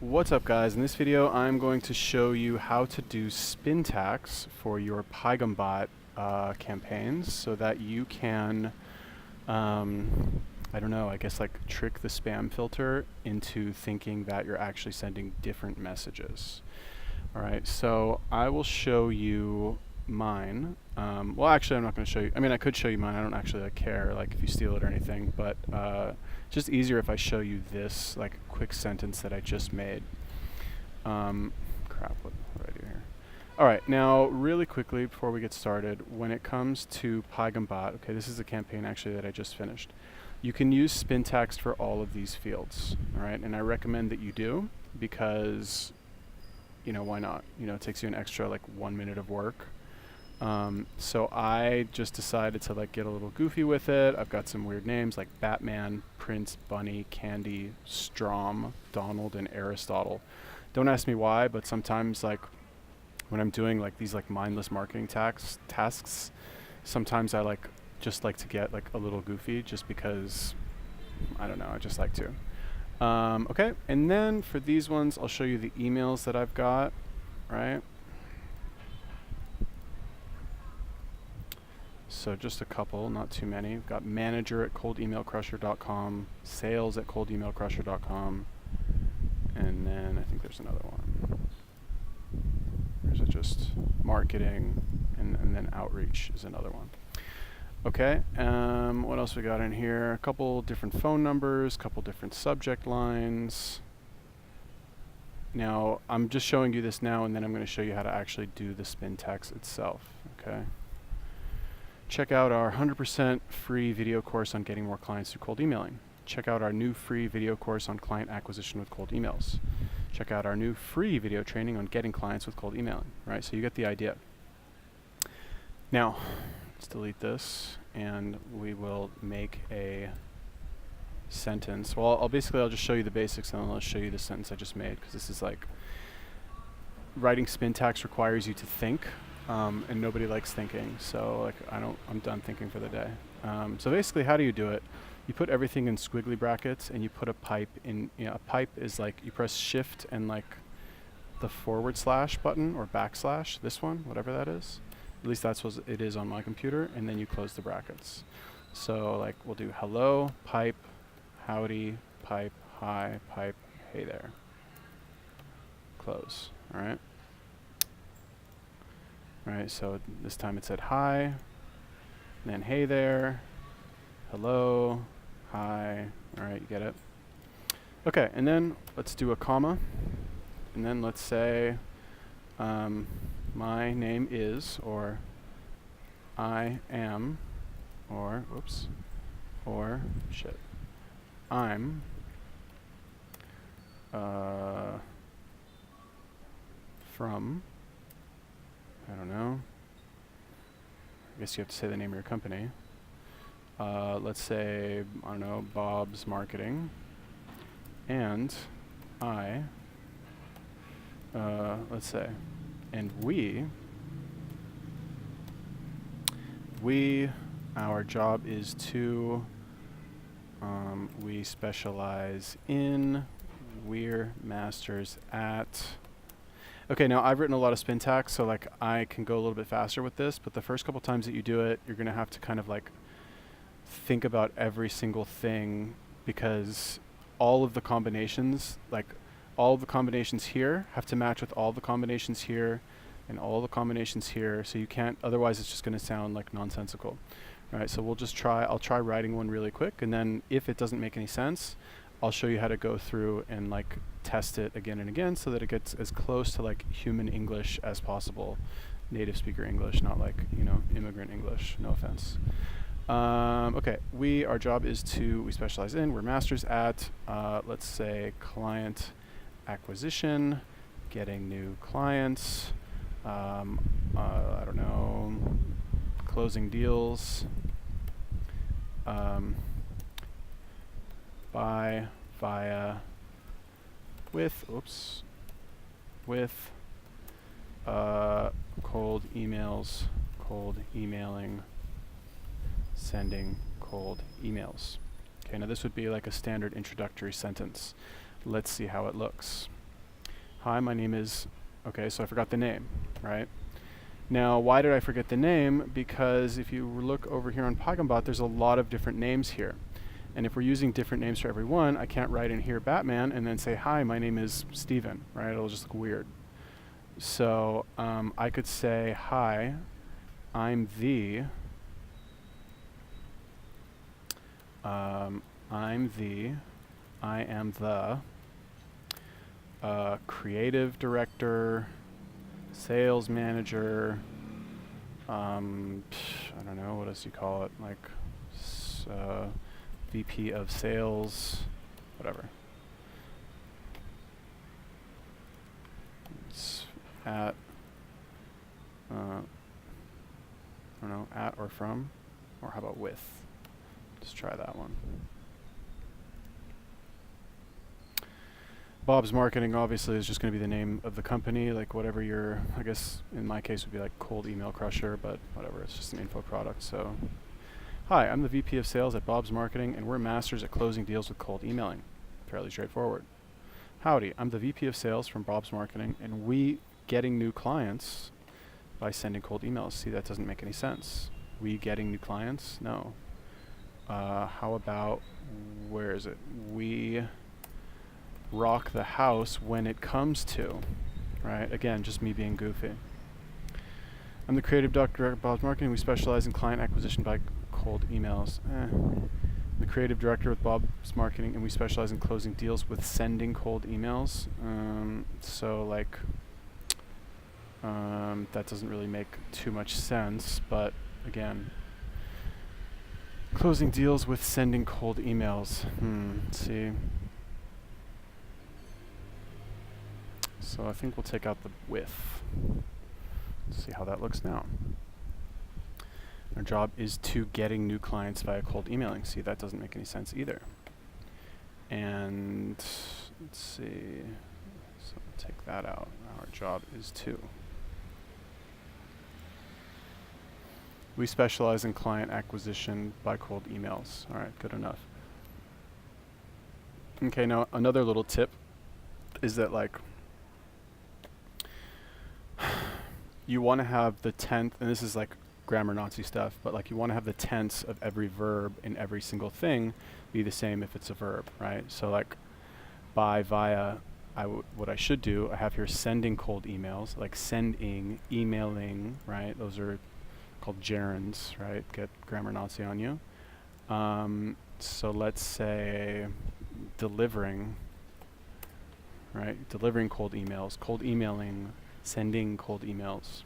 What's up, guys? In this video I'm going to show you how to do Spintax for your Paigham Bot campaigns so that you can I don't know, I guess like trick the spam filter into thinking that you're actually sending different messages. Alright, so I will show you mine. Well, actually I'm not going to show you, I mean I could show you mine, I don't actually care like if you steal it or anything, but it's just easier if I show you this like quick sentence that I just made. Crap, what do I do here? Alright, now really quickly before we get started, when it comes to Paigham Bot, okay, this is a campaign actually that I just finished. You can use Spintax for all of these fields, alright, and I recommend that you do because, you know, why not? You know, it takes you an extra like 1 minute of work. So I just decided to like get a little goofy with it. I've got some weird names like Batman, Prince, Bunny, Candy, Strom, Donald, and Aristotle. Don't ask me why, but sometimes like when I'm doing like these like mindless marketing tasks, sometimes I like just like to get like a little goofy just because, I don't know, I just like to. Okay, and then for these ones, I'll show you the emails that I've got, right? So just a couple, not too many. We've got manager@coldemailcrusher.com, sales@coldemailcrusher.com, and then I think there's another one. Or is it just marketing, and then outreach is another one. Okay, what else we got in here? A couple different phone numbers, couple different subject lines. Now, I'm just showing you this now, and then I'm going to show you how to actually do the Spintax itself, okay? Check out our 100% free video course on getting more clients through cold emailing. Check out our new free video course on client acquisition with cold emails. Check out our new free video training on getting clients with cold emailing, right? So you get the idea. Now, let's delete this, and we will make a sentence. Well, I'll just show you the basics, and then I'll show you the sentence I just made, because this is like, writing Spintax requires you to think. And nobody likes thinking, so like I'm done thinking for the day. So basically, how do you do it? You put everything in squiggly brackets, and you put a pipe in. You know, a pipe is like you press Shift and like the / button or /, this one, whatever that is. At least that's what it is on my computer, and then you close the brackets. So like we'll do hello, pipe, howdy, pipe, hi, pipe, hey there. Close. All right. Right, so this time it said hi, and then hey there, hello, hi, alright, you get it. Okay, and then let's do a comma, and then let's say my name is, or I am, or, whoops, or, shit, I'm from, I don't know. I guess you have to say the name of your company. Let's say, I don't know, Bob's Marketing. And let's say, and our job is to, we specialize in, we're masters at. Okay, now I've written a lot of Spintax, so like I can go a little bit faster with this, but the first couple times that you do it, you're gonna have to kind of like think about every single thing, because all of the combinations, like all of the combinations here have to match with all the combinations here and all the combinations here, so you can't, otherwise it's just gonna sound like nonsensical. Alright, so I'll try writing one really quick, and then if it doesn't make any sense, I'll show you how to go through and like test it again and again so that it gets as close to like human English as possible. Native speaker English, not like, you know, immigrant English, no offense. Okay, our job is to, we specialize in, we're masters at, let's say client acquisition, getting new clients, I don't know, closing deals, by, via, with cold emails, cold emailing, sending cold emails. Okay, now this would be like a standard introductory sentence. Let's see how it looks. Hi, my name is, okay, so I forgot the name, right? Now, why did I forget the name? Because if you look over here on Paigham Bot, there's a lot of different names here. And if we're using different names for every one, I can't write in here Batman and then say, hi, my name is Steven, right? It'll just look weird. So I could say, hi, I'm the, I am the creative director, sales manager, I don't know, what else you call it, like VP of sales, whatever. It's at, I don't know, at or from, or how about with? Let's try that one. Bob's Marketing obviously is just going to be the name of the company, like whatever your, I guess in my case would be like Cold Email Crusher, but whatever, it's just an info product. So, hi, I'm the VP of Sales at Bob's Marketing, and we're masters at closing deals with cold emailing. Fairly straightforward. Howdy, I'm the VP of Sales from Bob's Marketing, and we getting new clients by sending cold emails. See, that doesn't make any sense. We getting new clients? No. How about, where is it? We rock the house when it comes to, right? Again, just me being goofy. I'm the creative director at Bob's Marketing. We specialize in client acquisition by cold emails. The creative director with Bob's Marketing, and we specialize in closing deals with sending cold emails. So like, that doesn't really make too much sense, but again, closing deals with sending cold emails. Let's see. So I think we'll take out the with. Let's see how that looks now. Our job is to getting new clients via cold emailing. See, that doesn't make any sense either. And let's see. So we'll take that out. Our job is to. We specialize in client acquisition by cold emails. All right, good enough. Okay, now another little tip is that like, you want to have the tense, and this is like grammar Nazi stuff, but like you want to have the tense of every verb in every single thing be the same if it's a verb, right? So like by, via, what I should do, I have here sending cold emails, like sending, emailing, right? Those are called gerunds, right? Get grammar Nazi on you. So let's say delivering, right? Delivering cold emails, cold emailing, sending cold emails,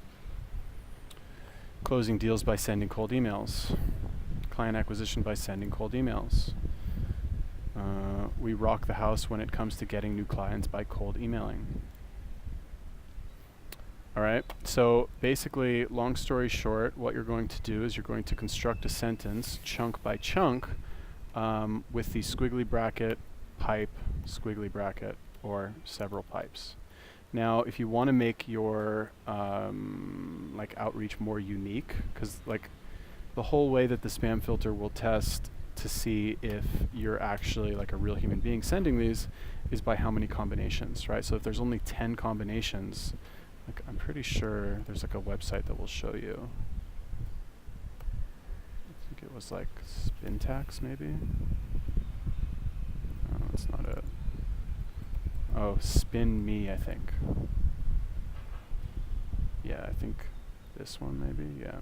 closing deals by sending cold emails, client acquisition by sending cold emails. We rock the house when it comes to getting new clients by cold emailing. All right, so basically, long story short, what you're going to do is you're going to construct a sentence chunk by chunk with the squiggly bracket, pipe, squiggly bracket, or several pipes. Now, if you want to make your like outreach more unique, because like the whole way that the spam filter will test to see if you're actually like a real human being sending these is by how many combinations, right? So if there's only 10 combinations, like I'm pretty sure there's like a website that will show you. I think it was like Spintax maybe. Oh, that's not it. Oh, Spin Me, I think. Yeah, I think this one maybe, yeah.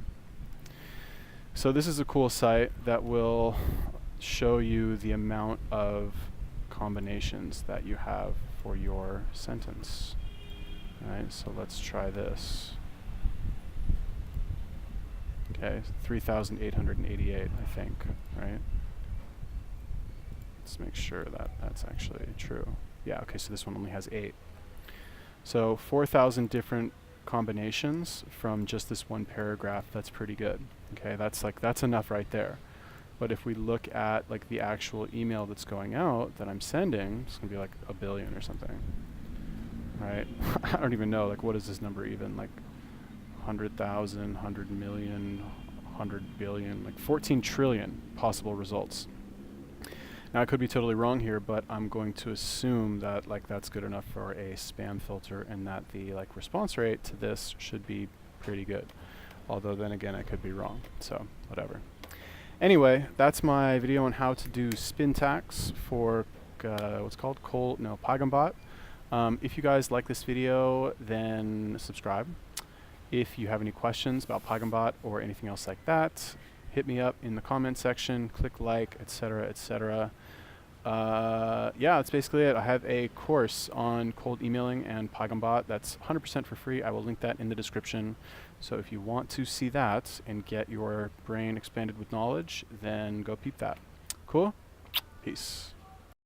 So this is a cool site that will show you the amount of combinations that you have for your sentence. All right, so let's try this. Okay, 3,888, I think, right? Let's make sure that that's actually true. Yeah, okay, so this one only has 8. So 4,000 different combinations from just this one paragraph. That's pretty good. Okay, that's enough right there. But if we look at like the actual email that's going out that I'm sending, it's gonna be like 1 billion or something, right? I don't even know, like what is this number even? Like 100,000, 100 million, 100 billion, like 14 trillion possible results. Now I could be totally wrong here, but I'm going to assume that like that's good enough for a spam filter, and that the like response rate to this should be pretty good. Although then again, I could be wrong, so whatever. Anyway, that's my video on how to do Spintax for what's called Paigham Bot. If you guys like this video, then subscribe. If you have any questions about Paigham Bot or anything else like that, hit me up in the comment section, click like, etc., etc. Yeah, that's basically it. I have a course on cold emailing and Paigham Bot that's 100% for free. I will link that in the description. So if you want to see that and get your brain expanded with knowledge, then go peep that. Cool? Peace.